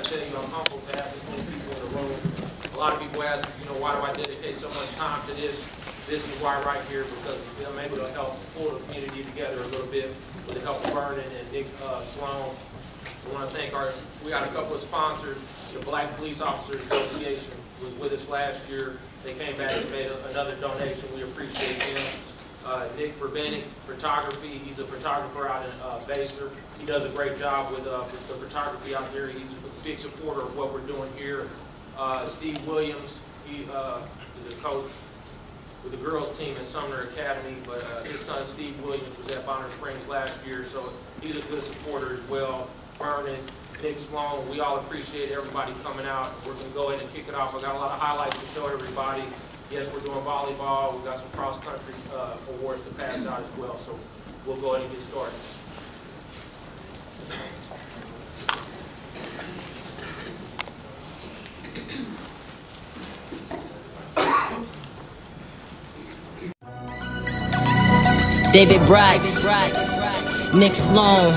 tell you, I'm humbled to have this many people in the room. A lot of people ask, why do I dedicate so much time to this? This is why right here, because I'm able to help pull the community together a little bit with the help of Vernon and Nick Sloan. I want to thank we got a couple of sponsors. The Black Police Officers Association was with us last year. They came back and made another donation. We appreciate them. Nick Verbenik Photography. He's a photographer out in Baser. He does a great job with the photography out there. He's a big supporter of what we're doing here. Steve Williams, he is a coach with the girls team at Sumner Academy, but his son Steve Williams was at Bonner Springs last year, so he's a good supporter as well. Vernon, Nick Sloan, we all appreciate everybody coming out. We're going to go ahead and kick it off. I got a lot of highlights to show everybody. Yes, we're doing volleyball. We've got some cross-country awards to pass out as well, so we'll go ahead and get started. David Brax, Nick Sloan,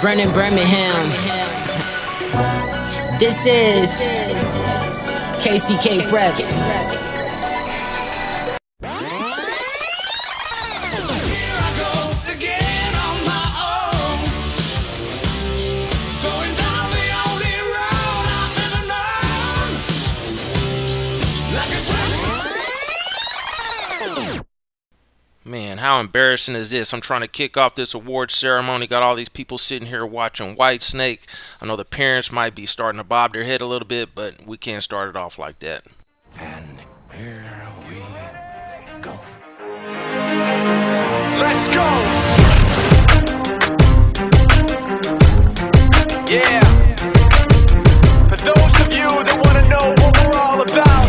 Vernon Birmingham. This is KCK Preps. Man, how embarrassing is this? I'm trying to kick off this award ceremony. Got all these people sitting here watching Whitesnake. I know the parents might be starting to bob their head a little bit, but we can't start it off like that. And here we go. Let's go! Yeah! For those of you that want to know what we're all about,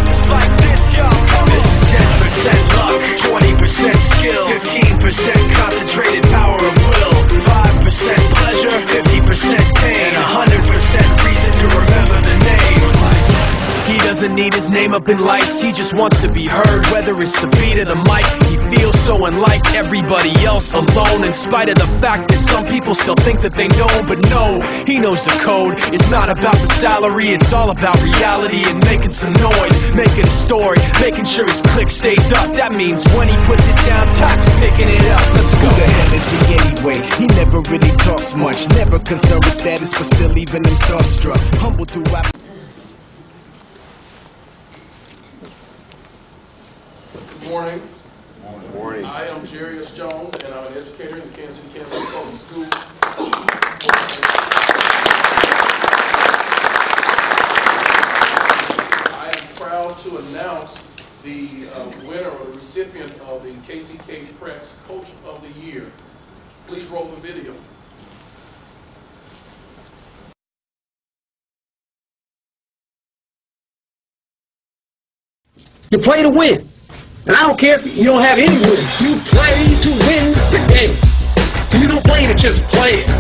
it's like this, y'all. This is 10% luck, 20% skill, 15% concentrated power of will, 5% pleasure, 50% pain, and 100% reason to remember the name. He doesn't need his name up in lights, he just wants to be heard, whether it's the beat of the mic. He feels so unlike everybody else, alone, in spite of the fact that some people still think that they know. But no, he knows the code. It's not about the salary, it's all about reality and making some noise, making a story, making sure his click stays up. That means when he puts it down, Tox picking it up. Let's go. Who the hell is he anyway? He never really talks much, never concerned with status, but still leaving him starstruck. Humble through rap. Good morning. Good morning. I am Jarius Jones, and I'm an educator in the Kansas City Public Schools. I am proud to announce the winner or the recipient of the KCK Preps Coach of the Year. Please roll the video. You play to win. And I don't care if you don't have any wins. You play to win the game. You don't play to just play it.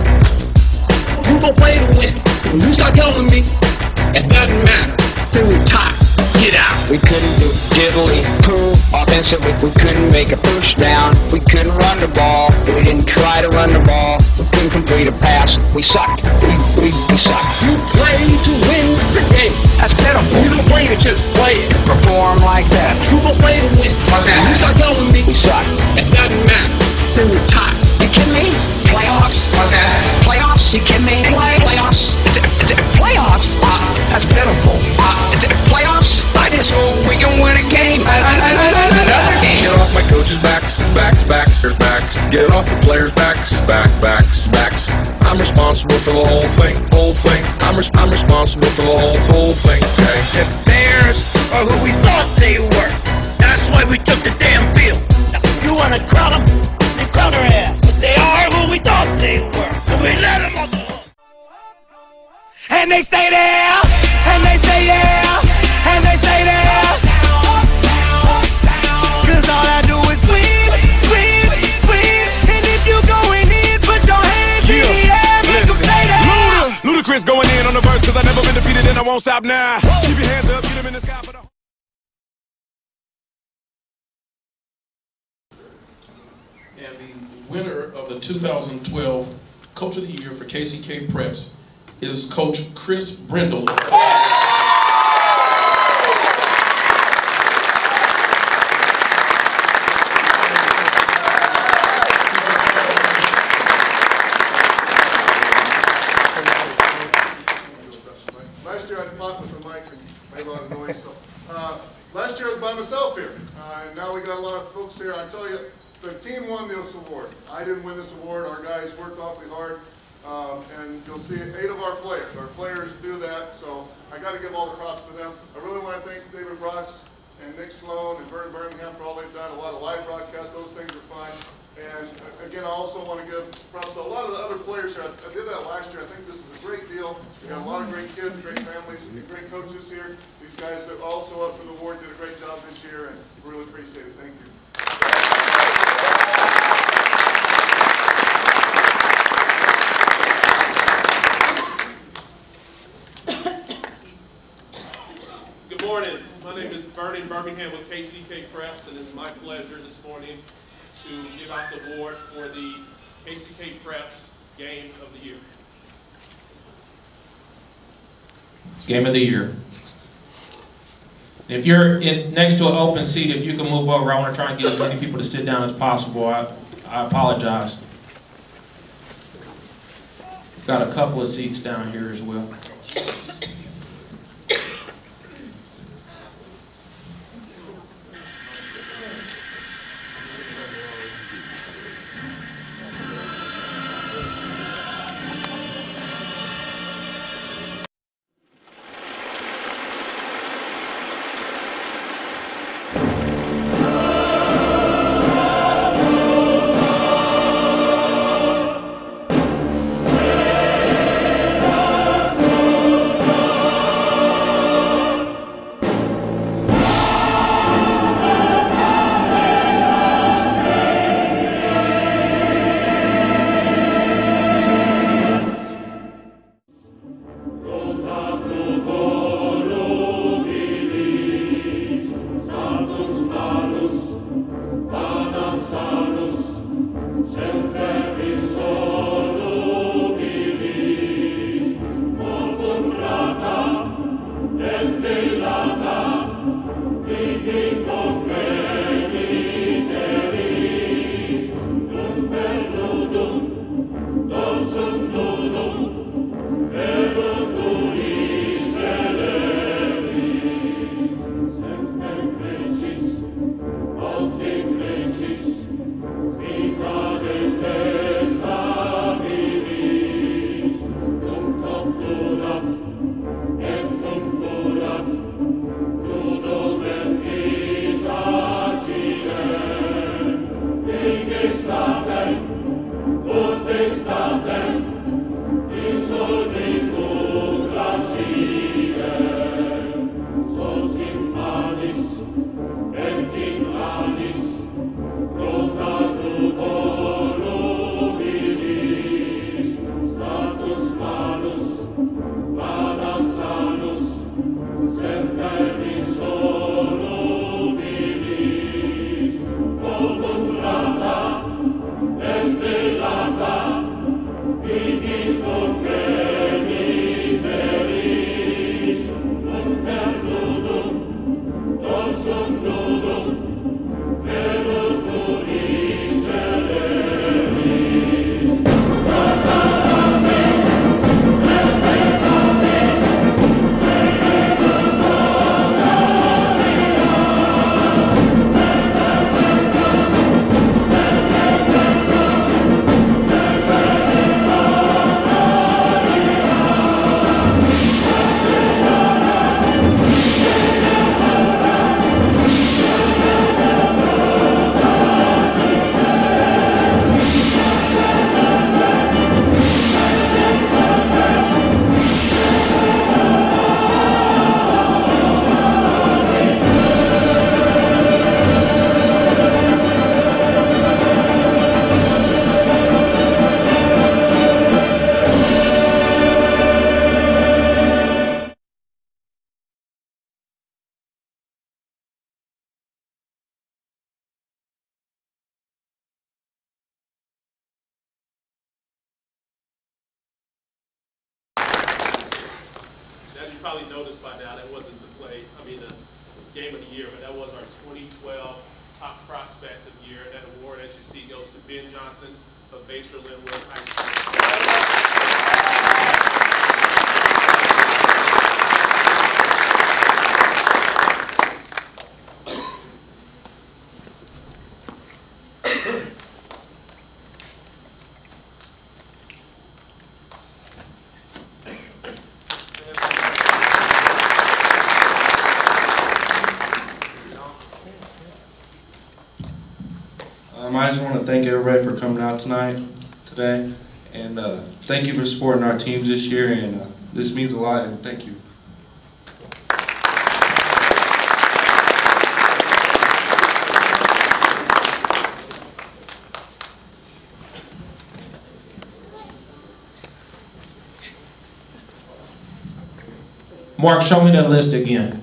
You don't play to win. When you start telling me it doesn't matter, then we're tired. Get out. We couldn't do diddly poo offensively. We couldn't make a push down. We couldn't run the ball. We didn't try to run the ball. We couldn't complete a pass. We sucked. We sucked. You play to win the game. That's pitiful. You don't play to just play it. Perform like that. You don't play to win. What's that? When you start telling me we suck. It doesn't matter, then we're tired. You kidding me? Playoffs? What's that? Playoffs? You kidding me? Playoffs? Playoffs? That's pitiful. Playoffs? I just hope we can win a game. Another game. Get off my coach's backs, backs. Get off the players' backs, backs. I'm responsible for the whole thing. I'm responsible for the whole thing, okay? The Bears are who we thought they were. That's why we took the damn field. Now, you wanna crown them? They crown their ass. But they are who we thought they were. So we let them on the hook. And they stay there, and they say yeah, and they say there. Cause all I do is win. And if you going in, put your hands in the air, make them stay there. Ludacris going in on the verse, cause I never been defeated and I won't stop now. Keep your hands up, get them in the sky for the... And the winner of the 2012 Coach of the Year for KCK Preps is Coach Chris Brindle. Last year I fought with the mic and made a lot of noise. So last year I was by myself here, and now we got a lot of folks here. I tell you, the team won this award. I didn't win this award. Our guys worked awfully hard, and you'll see 8 of our players do that. So I got to give all the props to them. I really want to thank David Brooks and Nick Sloan and Vernon Birmingham for all they've done. A lot of live broadcasts. Those things are fun. And again, I also want to give props to a lot of the other players here. I did that last year. I think this is a great deal. We got a lot of great kids, great families, and great coaches here. These guys that are also up for the award did a great job this year, and really appreciate it. Thank you. Good morning. My name is Vernon Birmingham with KCK Preps, and it's my pleasure this morning to give out the award for the KCK Preps Game of the Year. Game of the Year. If you're next to an open seat, if you can move over, I want to try and get as many people to sit down as possible. I apologize. Got a couple of seats down here as well. probably noticed by now that wasn't the game of the year, but that was our 2012 top prospect of the year. That award, as you see, goes to Ben Johnson of Baser Linwood High School. I just want to thank everybody for coming out today, and thank you for supporting our teams this year, and this means a lot, and thank you. Mark, show me that list again.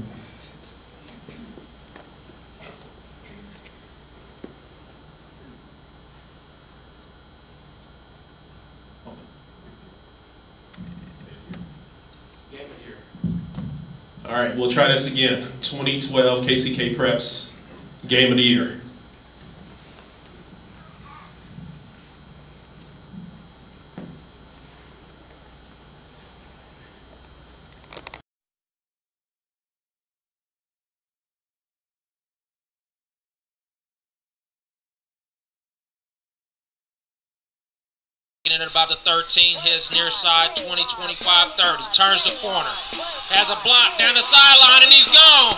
All right, we'll try this again. 2012 KCK Preps Game of the Year. At about the 13, his near side, 20, 25, 30. Turns the corner. Has a block down the sideline, and he's gone.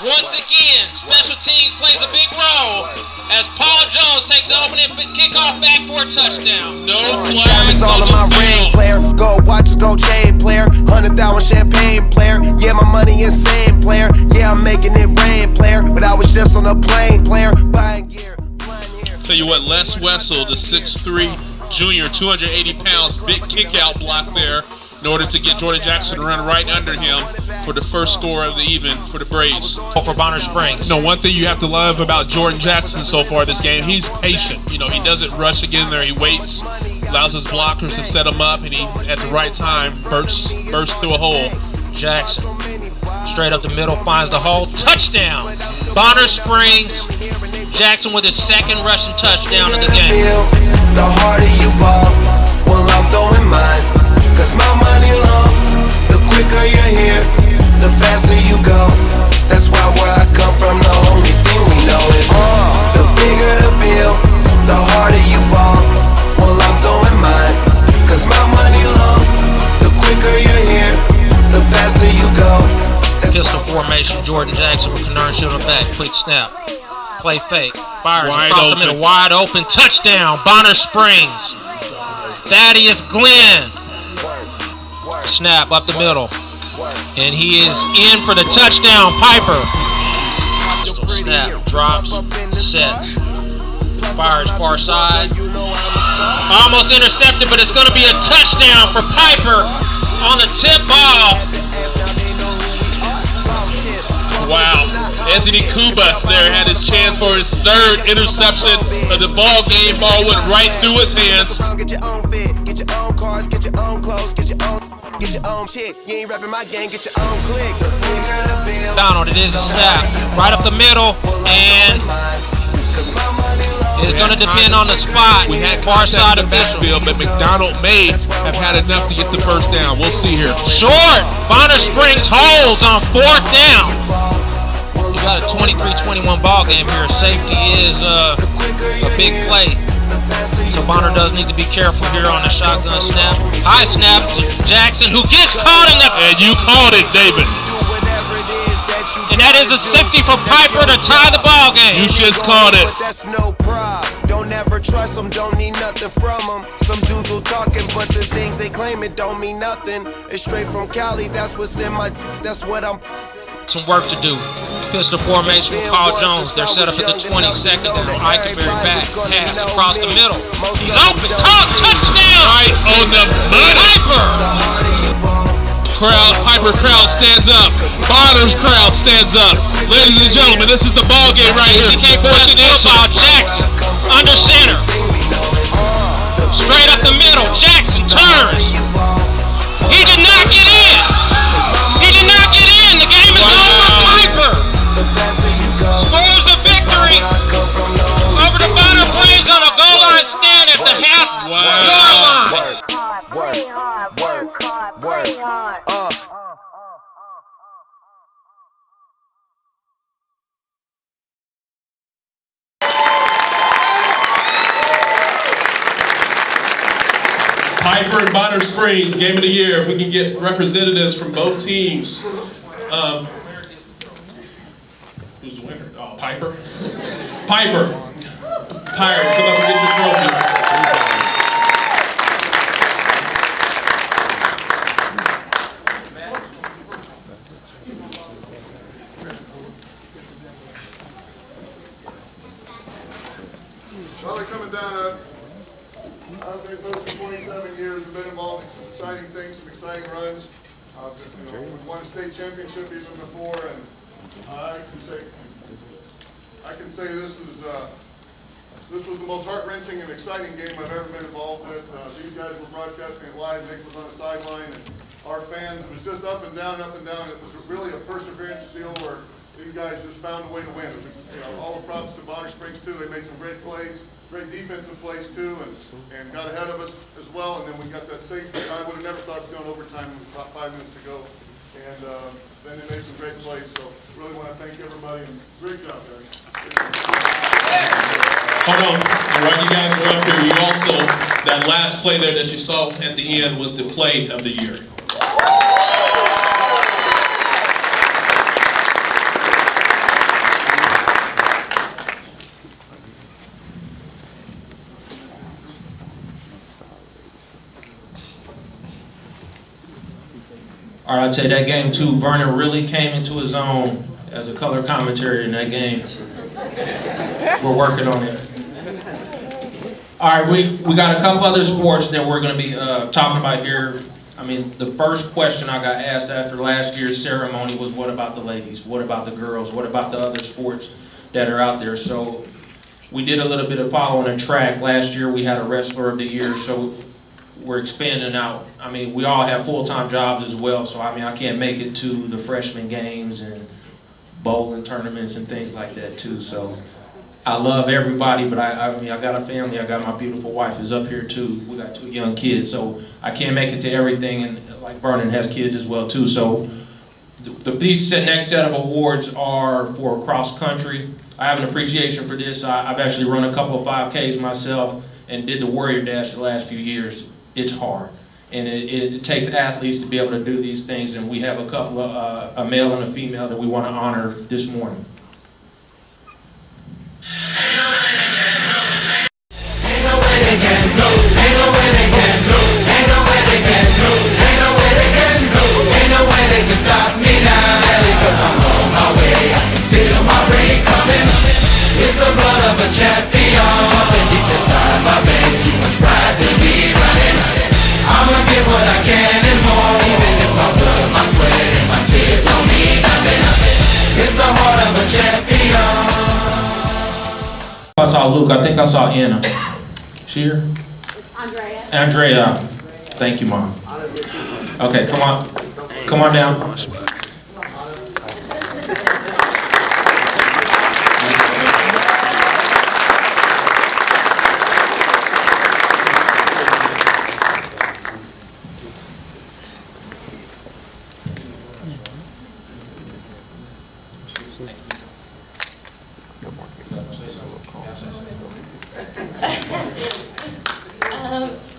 Once again, special teams plays a big role as Paul Jones takes the opening kickoff back for a touchdown. No flags all on of my the ring, field. player. Gold watches, gold chain, player. 100,000 champagne, player. Yeah, my money insane, player. Yeah, I'm making it rain, player. But I was just on a plane, player. Buying gear, flying here. Tell you what, Les Wessel, the 6'3" junior, 280 pounds, big kick out block there in order to get Jordan Jackson to run right under him for the first score of the evening for the Braves. For Bonner Springs. No, one thing you have to love about Jordan Jackson so far this game, he's patient. You know, he doesn't rush to get in there. He waits, allows his blockers to set him up, and he, at the right time, bursts through a hole. Jackson, straight up the middle, finds the hole. Touchdown! Bonner Springs. Jackson with his second rushing touchdown of the game. The harder you ball, well I'm throwing mine. Cause my money long, the quicker you're here, the faster you go. That's why where I come from, the only thing we know is the bigger the bill, the harder you ball, well I'm throwing mine. Cause my money long, the quicker you're here, the faster you go. Pistol formation, Jordan Jackson with Canard Shield back, quick snap. Play fake, fires across the middle, wide open, touchdown, Bonner Springs. Thaddeus Glenn. Snap up the middle, and he is in for the touchdown, Piper. Pistol snap, drops, sets, fires far side. Almost intercepted, but it's going to be a touchdown for Piper on the tip ball. Wow. Anthony Kubas there had his chance for his third interception of the ball game. Ball went right through his hands. Get your own fit, get your own cars, get your own clothes, get your own chick. You ain't repping my gang, get your own click. Donald, it is a snap. Right up the middle, and it's going to depend on the spot. We had far side of backfield, but McDonald may have had enough to get the first down. We'll see here. Short. Bonner Springs holds on 4th down. You got a 23-21 ball game here. Safety is a big play. So Bonner does need to be careful here on the shotgun snap. High snap to Jackson, who gets caught in the... And you called it, David. And that is a safety for Piper to tie the ball game. You just called it. That's no problem. Don't ever trust them, don't need nothing from them. Some dudes will talking, but the things they claim it don't mean nothing. It's straight from Cali, that's what's in my... That's what I'm... Some work to do. Pistol formation with Paul Jones. They're set up at the 22nd. They're Eichenberry back. Pass across the middle. He's open. Caught. Touchdown. Right on the money. Piper crowd stands up. Bonner's crowd stands up. Ladies and gentlemen, this is the ball game right here. KCK football. Jackson under center. Straight up the middle. Jackson turns. He did not get in. He did Word. Piper and Bonner Springs, game of the year. If we can get representatives from both teams. Who's the winner? Oh, Piper. Piper. Pirates, come up and get your trophy. Well, they're coming down they've been for 27 years, we've been involved in some exciting things, some exciting runs. We've won a state championship even before, and I can say this was the most heart-wrenching and exciting game I've ever been involved with. These guys were broadcasting it live. Nick was on the sideline, and our fans, it was just up and down, up and down. It was really a perseverance deal where these guys just found a way to win. All the props to Bonner Springs too. They made some great plays, great defensive plays too, and got ahead of us as well. And then we got that safety. I would have never thought it was going overtime with about 5 minutes to go. And then they made some great plays. So really want to thank everybody, and great job, guys. Hold on, and while you guys are up here, you also, that last play there that you saw at the end was the play of the year. All right, I'll tell you that game too. Vernon really came into his own as a color commentator in that game. We're working on it. All right, we got a couple other sports that we're going to be talking about here. I mean, the first question I got asked after last year's ceremony was, what about the ladies? What about the girls? What about the other sports that are out there? So we did a little bit of following a track. Last year we had a wrestler of the year, so we're expanding out. I mean, we all have full-time jobs as well, so I mean, I can't make it to the freshman games and bowling tournaments and things like that too. So I love everybody, but I mean, I got a family. I got my beautiful wife is up here too. We got 2 young kids, so I can't make it to everything. And like Vernon has kids as well too. So these next set of awards are for cross country. I have an appreciation for this. I've actually run a couple of 5Ks myself and did the Warrior Dash the last few years. It's hard, and it takes athletes to be able to do these things, and we have a couple of, a male and a female that we want to honor this morning. It's the blood of a champion, and deep inside my veins, he was proud to be running. I'ma get what I can and more, even if my blood, my sweat, and my tears don't mean nothing. It's the heart of a champion. I saw Luke. I think I saw Anna. She here? Andrea. Andrea. Thank you, Mom. Okay, come on. Come on down.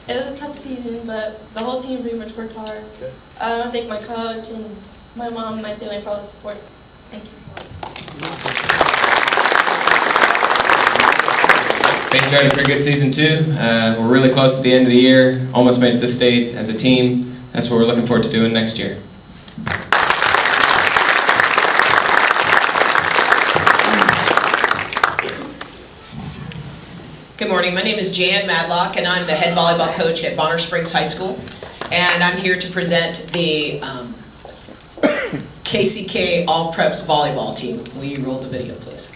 It was a tough season, but the whole team pretty much worked hard. I want to thank my coach and my mom and my family for all the support. Thank you. Thanks for having a pretty good season too. We're really close to the end of the year. Almost made it to state as a team. That's what we're looking forward to doing next year. Good morning, my name is Jan Madlock and I'm the head volleyball coach at Bonner Springs High School. And I'm here to present the KCK All Preps volleyball team. Will you roll the video, please?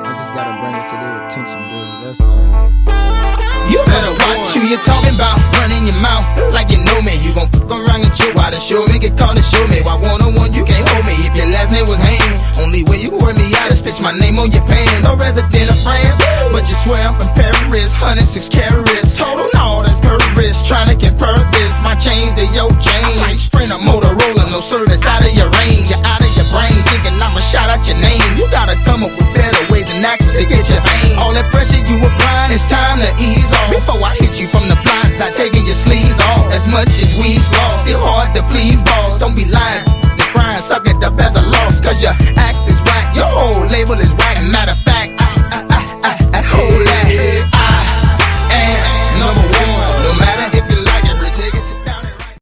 I just gotta bring it to their attention, Dirty. That's all. You better watch who you talking about, running your mouth like you know me. You gon' fuck around and chill out and show me, get caught and show me. Why one-on-one you can't hold me? If your last name was Hain, only way you wore me out is stitch my name on your pan. No resident of France, but you swear I'm from Paris. 106 carats, total no, that's Paris. Tryna compare this, my chain to your chain. Like Sprinter, Motorola, no service out of your range. You're out of your brains, thinking I'ma shout out your name. You gotta come up with better ways and actions to get your vein. All that pressure you applying, it's time to ease off. Before I hit you from the blind side, taking your sleeves off. As much as we's lost, still hard to please, boss. Don't be lying, the crying, suck it up as a loss. Cause your axe is whack, your whole label is whack. Matter of fact, I hold that. I am number one. No matter if you like it, retake it, sit down and write.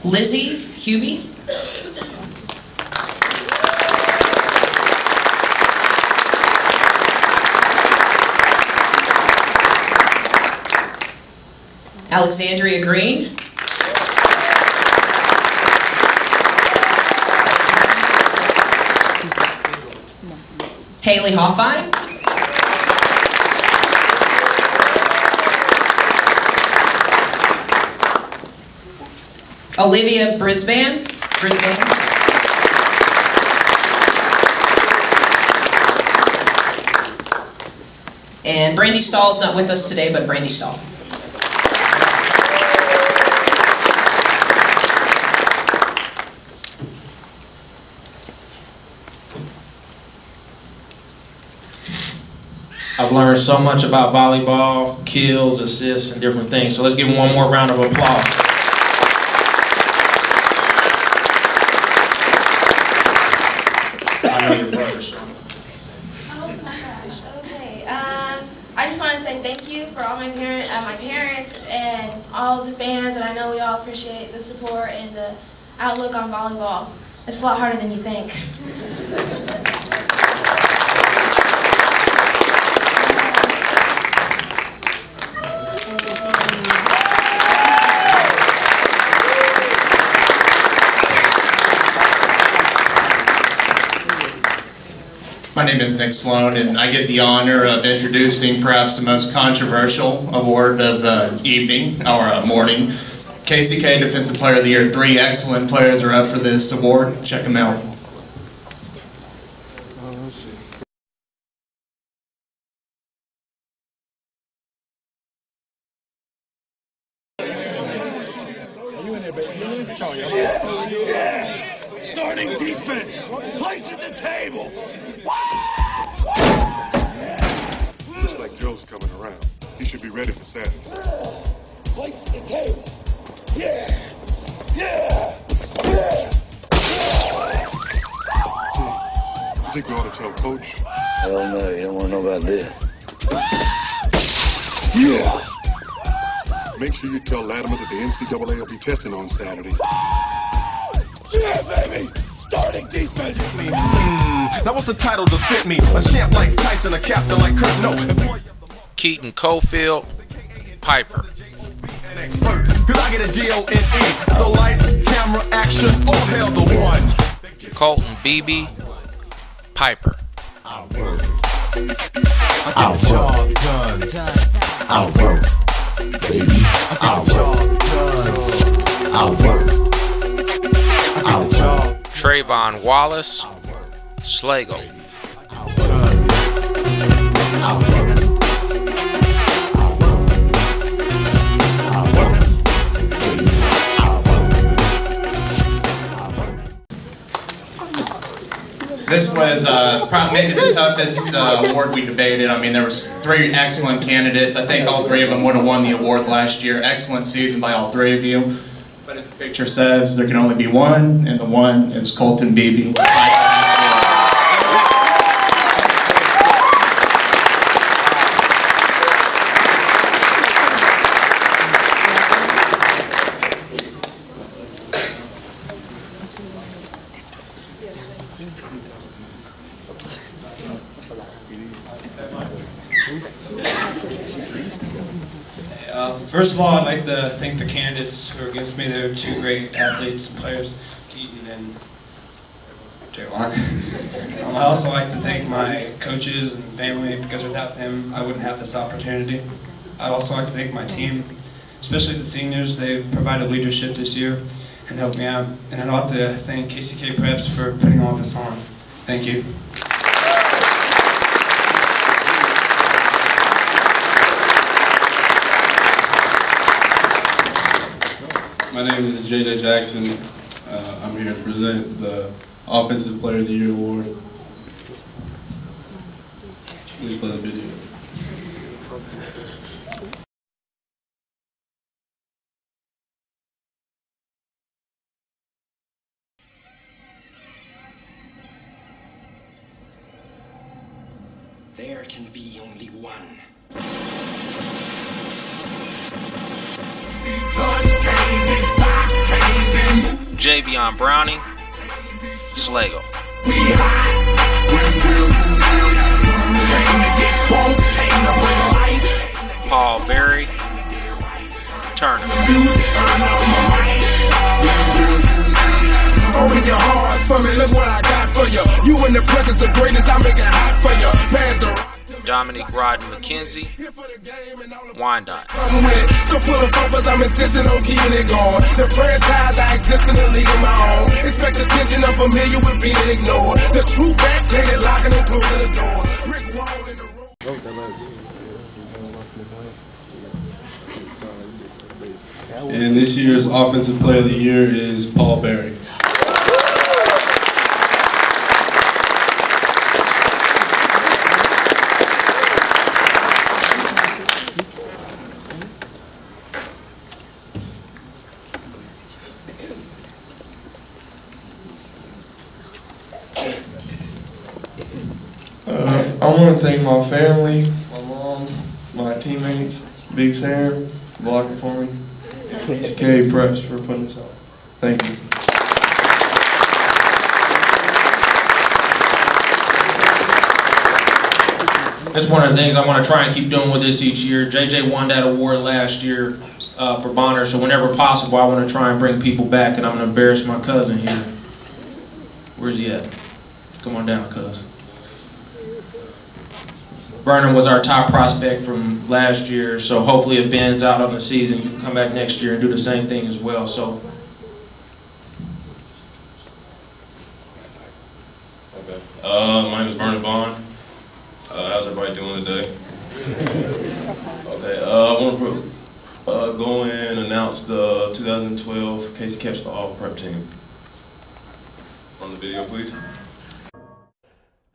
Lizzie Hubie. Alexandria Green. Haley Hoffine. Olivia Brisbane. And Brandy Stahl's not with us today, but Brandy Stahl. I've learned so much about volleyball, kills, assists, and different things. So let's give him one more round of applause. I know your brother, so. Oh my gosh, okay. I just want to say thank you for all my parents and all the fans, and I know we all appreciate the support and the outlook on volleyball. It's a lot harder than you think. My name is Nick Sloan, and I get the honor of introducing perhaps the most controversial award of the evening, or morning. KCK Defensive Player of the Year. 3 excellent players are up for this award. Check them out. Yeah. Starting defense. Places the table. Looks like Joe's coming around. He should be ready for Saturday. Place the table. Yeah. Yeah. Yeah. You think we ought to tell Coach? Hell no, you don't want to know about this. Yeah. Make sure you tell Latimer that the NCAA will be testing on Saturday. Yeah, baby! Starting defense! Now what's the title to fit me? A champ like Tyson, a captain like Kurt, no. Keaton Cofield, Piper. Cause I get a D-O-N-E. So lights, camera, action, all hail the one. Colton Beebe, Piper. I'll work. I'll work. Baby, I'll work. I'll work. I'll work. Trayvon Wallace, Slago. I'll work. This was maybe the toughest award we debated. I mean, there was 3 excellent candidates. I think all 3 of them would have won the award last year. Excellent season by all 3 of you. But as the picture says, there can only be one, and the one is Colton Beebe. First of all, I'd like to thank the candidates who are against me. They're two great athletes and players, Keaton and Javon. I also like to thank my coaches and family, because without them, I wouldn't have this opportunity. I'd also like to thank my team, especially the seniors. They've provided leadership this year and helped me out. And I'd like to thank KCK Preps for putting all this on. Thank you. My name is JJ Jackson. I'm here to present the Offensive Player of the Year award. Please play the video. There can be only one. Javion Browning, Slago. Paul Berry, Turner. Open your hearts for me, look what I got for you. You in the presence of greatness, I make it hot for you. Pass the Dominique Rodden McKenzie, Wyandotte. I'm with it, so full of focus, I'm insisting on keeping it going. The franchise, I exist in a league of my own. Expect attention, I'm familiar with being ignored. The true back, they locking and closing the door. Brick wall in the road. And this year's Offensive Player of the Year is Paul Berry. I want to thank my family, my mom, my teammates, Big Sam, blocking for me, and KCK Preps for putting this on. Thank you. That's one of the things I want to try and keep doing with this each year. JJ won that award last year for Bonner, so whenever possible, I want to try and bring people back, and I'm going to embarrass my cousin here. Where's he at? Come on down, cuz. Vernon was our top prospect from last year, so hopefully if Ben's out on the season, you can come back next year and do the same thing as well. So. Okay. My name is Vernon Bond. How's everybody doing today? Okay. I want to go and announce the 2012 KCK All-Prep team. On the video, please.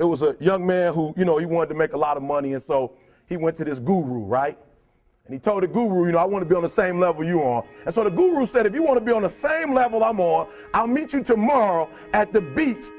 It was a young man who, he wanted to make a lot of money, and so he went to this guru, right? And he told the guru, I want to be on the same level you are. And so the guru said, if you want to be on the same level I'm on, I'll meet you tomorrow at the beach.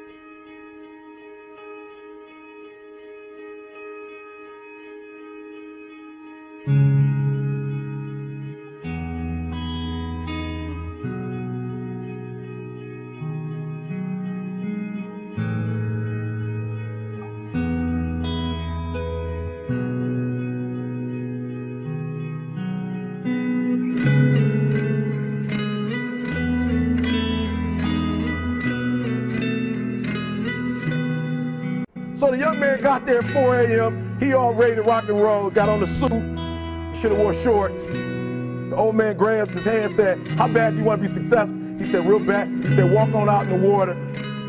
So the young man got there at 4 a.m. He all ready to rock and roll, got on the suit. He should have wore shorts. The old man grabs his hand and said, how bad do you want to be successful? He said, real bad. He said, walk on out in the water.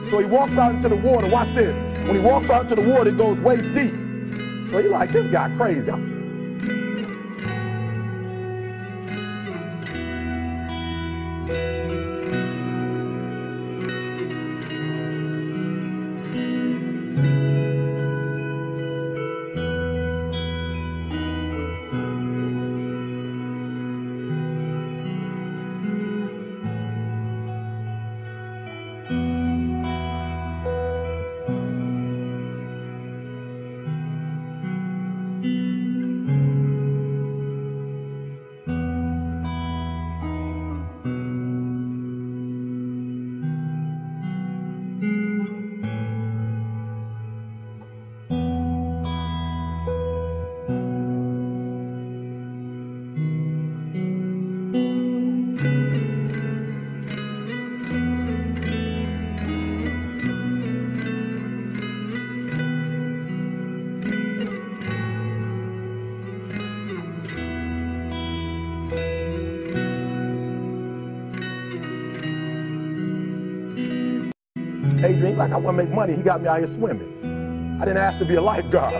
So he walks out into the water. Watch this. When he walks out into the water, it goes waist deep. So he like, this guy crazy. Adrian, like I want to make money. He got me out here swimming. I didn't ask to be a lifeguard.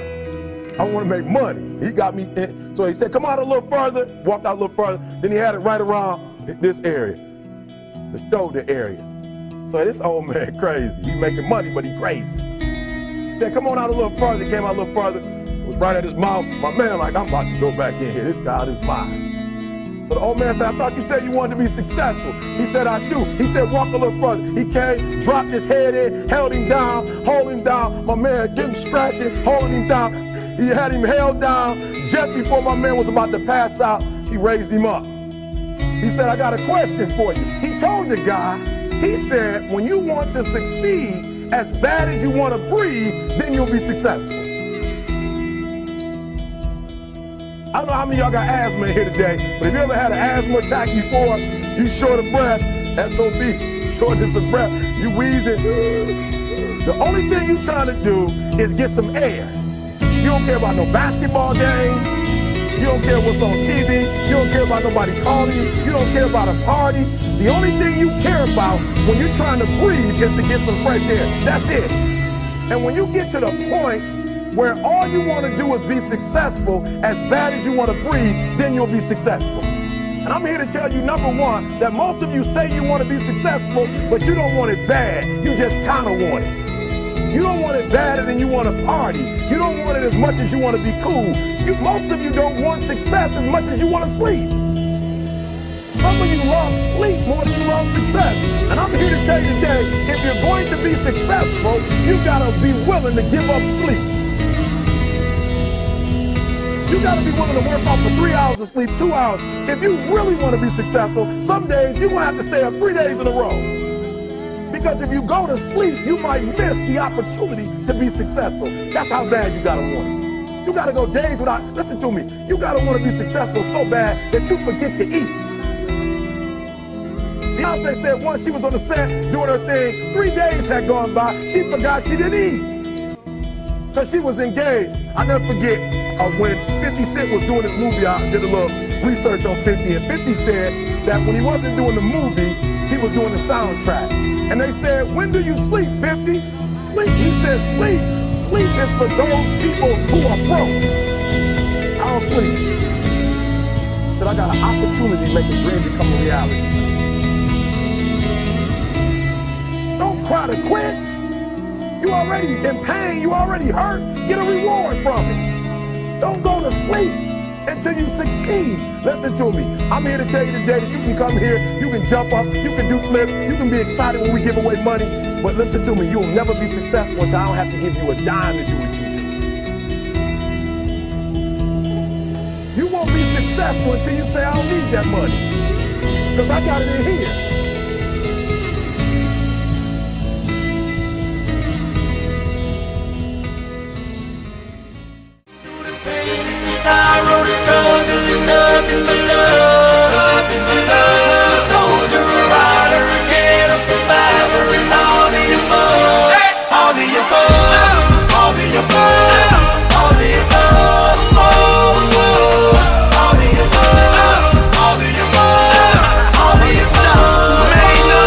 I want to make money. He got me in. So he said, come out a little further. Walked out a little further. Then he had it right around this area, the shoulder area. So this old man crazy. He making money, but he crazy. He said, come on out a little further. Came out a little further. It was right at his mouth. My man like, I'm about to go back in here. This God is mine. So the old man said, I thought you said you wanted to be successful. He said, I do. He said, walk a little further. He came, dropped his head in, held him down, hold him down. My man getting scratching, holding him down. He had him held down. Just before my man was about to pass out, he raised him up. He said, I got a question for you. He told the guy, he said, when you want to succeed as bad as you want to breathe, then you'll be successful. I don't know how many of y'all got asthma in here today, but if you ever had an asthma attack before, you short of breath, SOB, shortness of breath, you wheezing. The only thing you trying to do is get some air. You don't care about no basketball game. You don't care what's on TV. You don't care about nobody calling you. You don't care about a party. The only thing you care about when you're trying to breathe is to get some fresh air. That's it. And when you get to the point where all you want to do is be successful as bad as you want to breathe, then you'll be successful. And I'm here to tell you, number one, that most of you say you want to be successful, but you don't want it bad. You just kind of want it. You don't want it badder than you want to party. You don't want it as much as you want to be cool. Most of you don't want success as much as you want to sleep. Some of you love sleep more than you love success. And I'm here to tell you today, if you're going to be successful, you got to be willing to give up sleep. You got to be willing to work off for 3 hours of sleep, 2 hours. If you really want to be successful, some days you're going to have to stay up 3 days in a row. Because if you go to sleep, you might miss the opportunity to be successful. That's how bad you got to want it. You got to go days without, listen to me, you got to want to be successful so bad that you forget to eat. Beyonce said once she was on the set doing her thing, 3 days had gone by, she forgot she didn't eat. Because she was engaged. I never forget when 50 Cent was doing his movie, I did a little research on 50, and 50 said that when he wasn't doing the movie, he was doing the soundtrack. And they said, when do you sleep, 50? Sleep. He said, sleep. Sleep is for those people who are broke. I don't sleep. He said, I got an opportunity to make a dream become a reality. Don't cry to quit. You already in pain, you already hurt. Get a reward from it. Don't go to sleep until you succeed. Listen to me. I'm here to tell you today that you can come here, you can jump up, you can do flips, you can be excited when we give away money. But listen to me, you'll never be successful until I don't have to give you a dime to do what you do. You won't be successful until you say, I don't need that money. Because I got it in here. Sorrow, the struggle is nothing but love. A soldier, a rider, again, a survivor, and all the above. All the above, all the above, all the above, all the above, all the above, all the above. Man, no,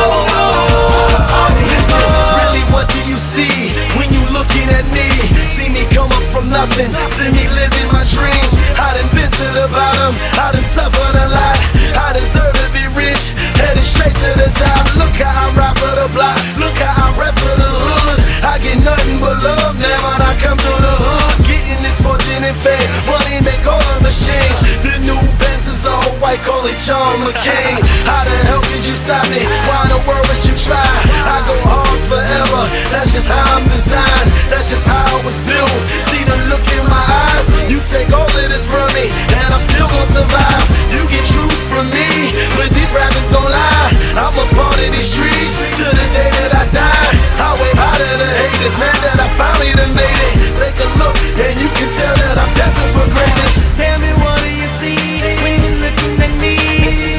all the above. Really, what do you see when you looking at me? See me come up from nothing, see me living my dreams. I done been to the bottom, I done suffered a lot. I deserve to be rich, headed straight to the top. Look how I ride for the block, look how I rap for the hood. I get nothing but love now when I come through the hood. Getting this fortune and fame, money make all of the change. The new Benz is all white, call it John McCain. How the hell could you stop me? Why in the world would you try? I go hard forever, that's just how I'm designed. That's just how I was built. See the look in my eyes, you take all of this from me, and I'm still gonna survive. You get truth from me, but these rappers gon' lie. I'm a part of these streets to the day that I die. I wave out of the haters, man, that I finally done made it. Take a look, and you can tell that I'm destined for greatness. Tell me, what do you see when you're looking at me?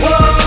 Whoa.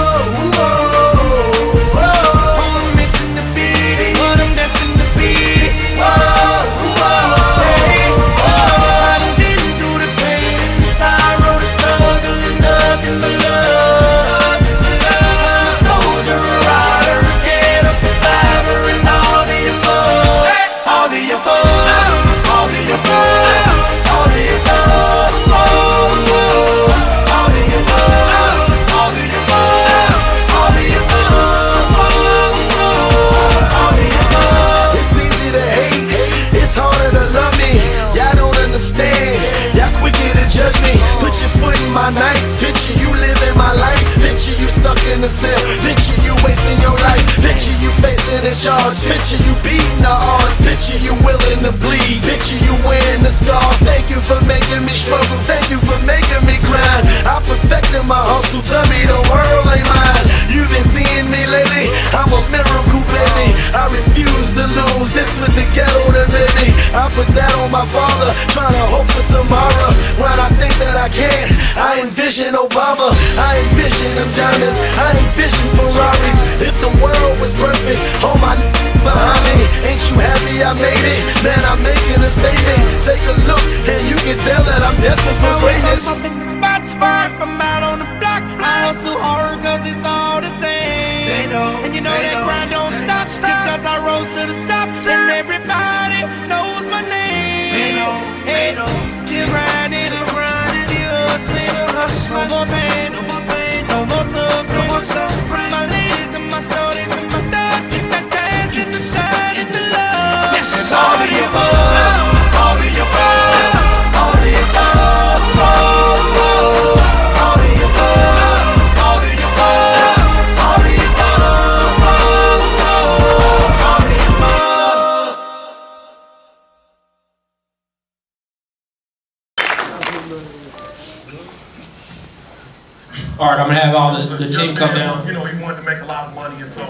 you living my life. Picture you stuck in a cell. Picture you wasting your life. Picture you facing a charge. Picture you beating the odds. Picture you willing to bleed. Picture you wearing the scar. Thank you for making me struggle. Thank you for making me grind. I perfected my hustle. Tell me the world ain't mine. You've been seeing me lately. I'm a miracle, baby. I refuse to lose. This was the ghetto that made me. I put that on my father. Trying to hope for tomorrow. When I think that I can't, I envision Obama. I envision them diamonds. I envision Ferraris. If the world was perfect, all my behind me. Ain't you happy I made it? Man, I'm making a statement. Take a look and you can tell that I'm destined for greatness. I'm out on the block. I hustle hard cause it's all the same. They know, and you know that grind don't stop. Just cause I rose to the top. And everybody knows my name. They know, still grinding, still hustling. No more pain, no more suffering. My ladies and my shorties and my thugs keep that cash in the sun and the love. And all of the above, all of the above, all of the above. All right, I'm gonna have all this, the team come down. You know, he wanted to make a lot of money, and so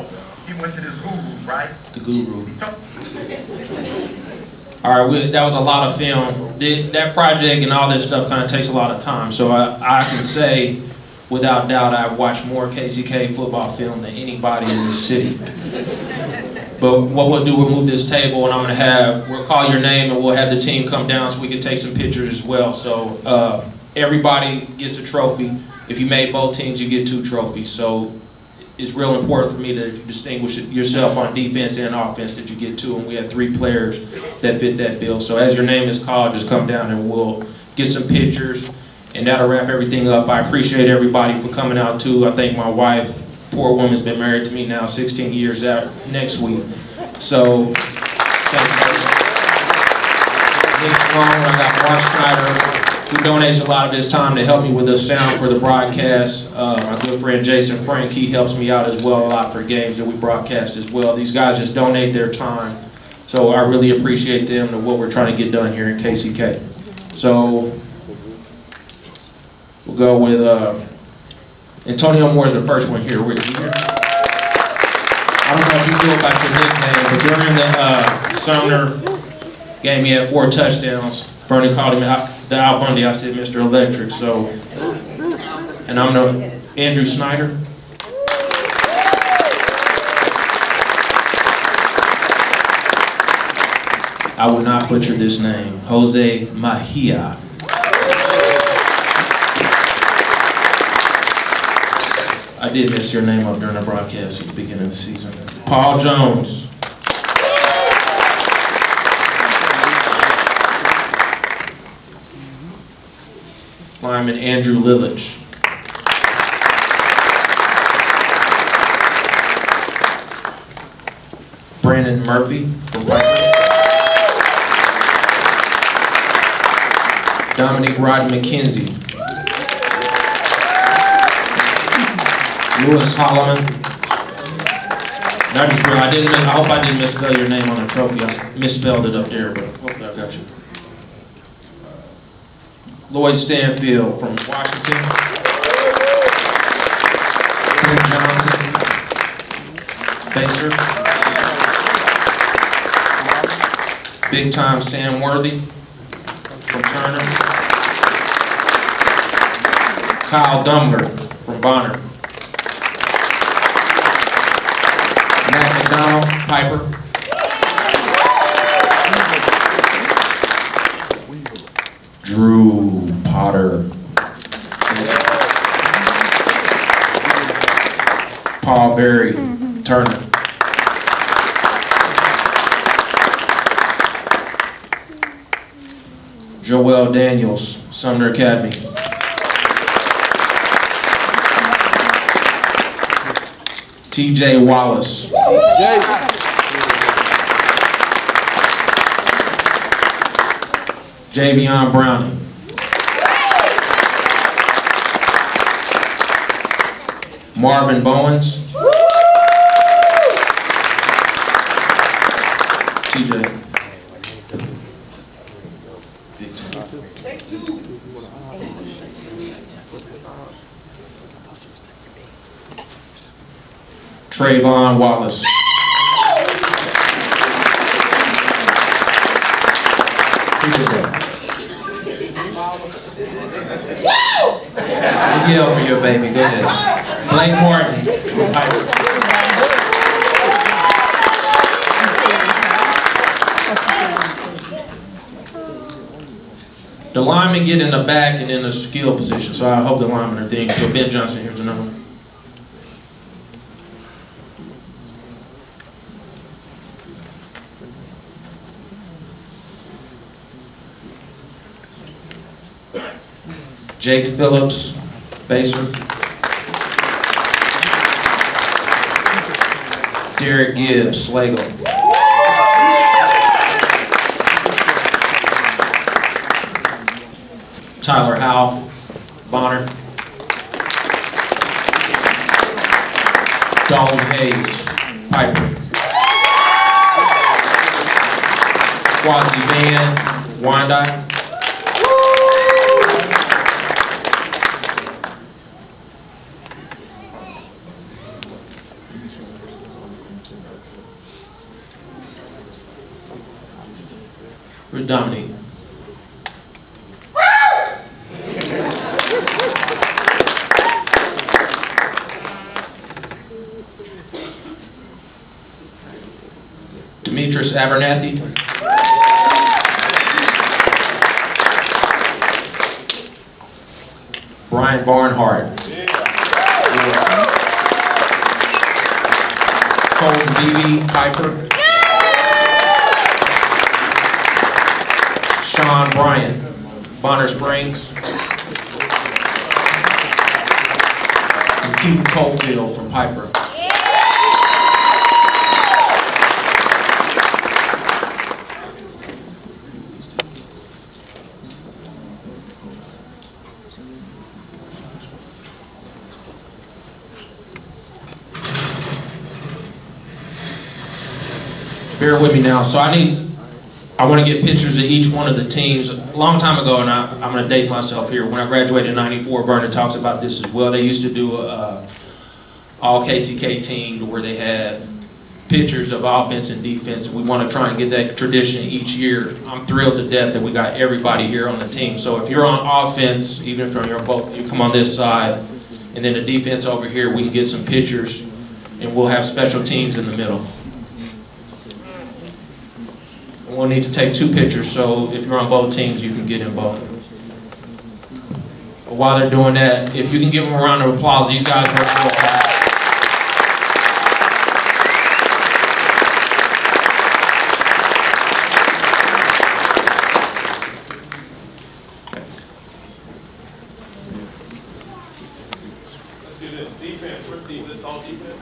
he went to this guru, right? The guru. All right, that was a lot of film. That project and all this stuff kind of takes a lot of time. So I can say, without doubt, I've watched more KCK football film than anybody in the city. But what we'll do, we'll move this table, and we'll call your name, and we'll have the team come down so we can take some pictures as well. So everybody gets a trophy. If you made both teams, you get 2 trophies. So it's real important for me that if you distinguish yourself on defense and offense, that you get 2, and we have 3 players that fit that bill. So as your name is called, just come down and we'll get some pictures, and that'll wrap everything up. I appreciate everybody for coming out too. I thank my wife. Poor woman's been married to me now 16 years out next week. So thank you. I got Mark Schneider, who donates a lot of his time to help me with the sound for the broadcast. My good friend Jason Frank, he helps me out as well a lot for games that we broadcast as well. These guys just donate their time. So I really appreciate them and what we're trying to get done here in KCK. So we'll go with Antonio Moore is the first one here. Rick, you here? I don't know if you feel about your nickname, but during the Sumner game, he had 4 touchdowns. Bernie called him the Al Bundy. I said Mr. Electric. So, and I'm Andrew Snyder. I will not butcher this name. Jose Mahia. I did mess your name up during the broadcast at the beginning of the season. Paul Jones. Lineman Andrew Lillich. Brandon Murphy from Piper. Dominic Rod McKenzie. Lewis Holloman. I hope I didn't misspell your name on the trophy. I misspelled it up there, but hopefully I got you. Lloyd Stanfield from Washington. Clint Johnson. Baser. Big Time Sam Worthy from Turner. Kyle Dumler from Bonner. Matt McDonald, Piper. Drew Potter. Paul Berry, Turner. Joel Daniels, Sumner Academy. TJ Wallace. Javion Browning. Marvin Bowens. TJ. Trayvon Wallace. Yell for your baby, go ahead. Blake Martin. The linemen get in the back and in the skill position, so I hope the linemen are thinking. So Ben Johnson, here's another one. Jake Phillips, baser. Derek Gibbs, Slagle. Tyler Howell, Bonner. Dalton Hayes, Piper. Quasi Van, Wyandotte. Where's Dominique? Demetrius Abernathy. Brian Barnhart. Colton Beebe Piper. Sean Bryant, Bonner Springs. And Keaton Cofield from Piper. Bear with me now. So I want to get pictures of each one of the teams. A long time ago, and I'm going to date myself here, when I graduated in '94, Vernon talks about this as well. They used to do a all KCK team where they had pictures of offense and defense. We want to try and get that tradition each year. I'm thrilled to death that we got everybody here on the team. So if you're on offense, even if you're on both, you come on this side, and then the defense over here, we can get some pictures, and we'll have special teams in the middle. We'll need to take 2 pictures, so if you're on both teams, you can get in both. But while they're doing that, if you can give them a round of applause, these guys work real hard. Let's do this. Defense. We're deep. This is all defense.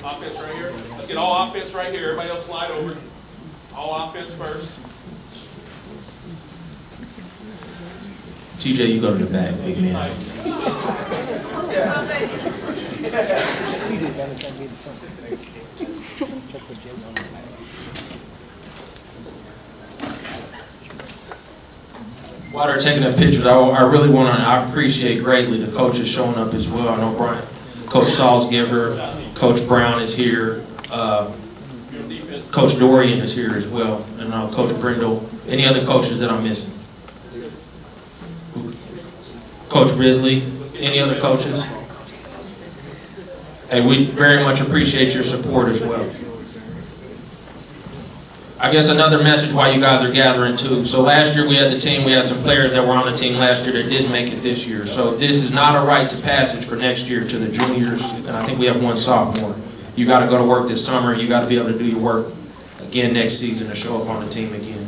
Offense right here. Let's get all offense right here. Everybody else slide over. All offense first. TJ, you go to the back, big man. While they're taking the pictures, I really want to, I appreciate greatly the coaches showing up as well. I know Brian, Coach Salzgiver, Coach Brown is here. Coach Dorian is here as well, and Coach Brindle. Any other coaches that I'm missing? Coach Ridley. Any other coaches? Hey, we very much appreciate your support as well. I guess another message why you guys are gathering too. So last year we had the team, we had some players that were on the team last year that didn't make it this year. So this is not a rite of passage for next year to the juniors, and I think we have 1 sophomore. You got to go to work this summer, you got to be able to do your work again next season to show up on the team again.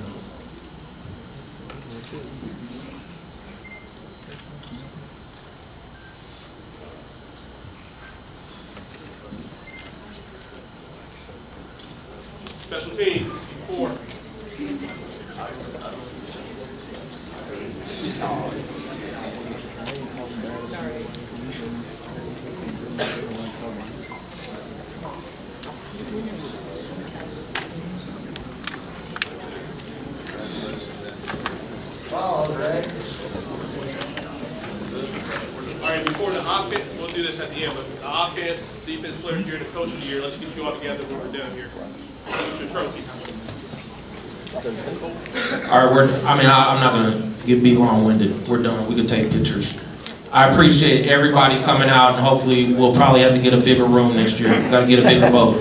Special teams, 4. for the offense, we'll do this at the end, but the offense, defense player of the year, and the coach of the year, let's get you all together when we're done here. With your trophies. All right, I'm not gonna be long-winded. We're done. We can take pictures. I appreciate everybody coming out, and hopefully we'll probably have to get a bigger room next year. We've got to get a bigger boat.